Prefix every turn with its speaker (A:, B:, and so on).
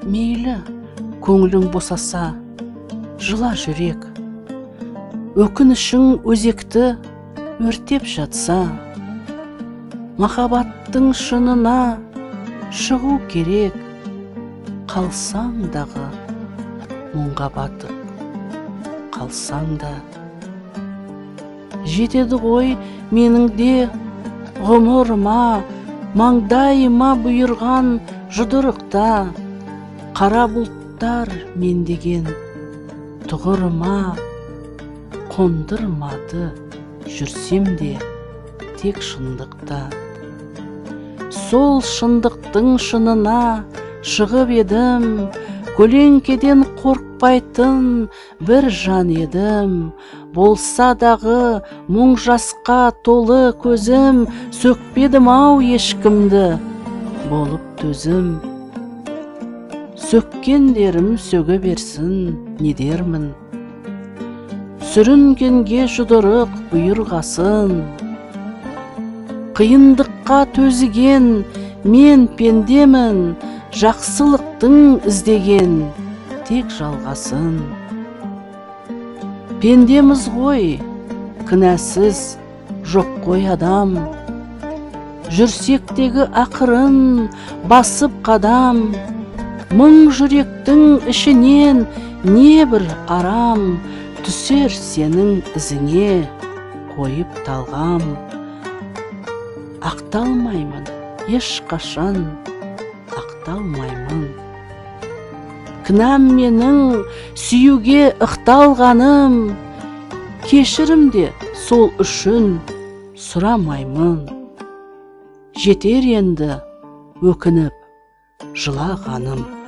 A: Мейлі, көңілің босаса, жыла жүрек. Өкінішің өзекті өртеп жатса, махаббаттың шынына шығу керек. Қалсаң дағы мұңға батып, қалсаң да. Жетеді ғой менің де ғұмырыма, маңдайыма бұйырған жұдырықта. Қара бұлттар мендеген тұғырыма, қондырмады жүрсем де тек шындықта. Сол шындықтың шынына шығып едім, көлеңкеден қорқпайтын бір жан едім. Болса дағы мұң жасқа толы көзім, сөкпедім ау ешкімді болып төзім. Сөккендерім сөге берсін, не дермін? Сүрінгенге жұдырық бұйырғасын. Қиындыққа төзіген мен пендемін, жақсылықтың іздеген тек жалғасын. Пендеміз ғой, кінәсіз жоқ қой адам. Жүрсектегі ақырын басып қадам. Мың жүректің ішінен небір арам, түсер сенің ізіңе қойып талғам. Ақталмаймын, ешқашан ақталмаймын. Кінәм менің сүюге ықталғаным, кешірім де сол үшін сұрамаймын. Жетер енді өкініп жылағаным.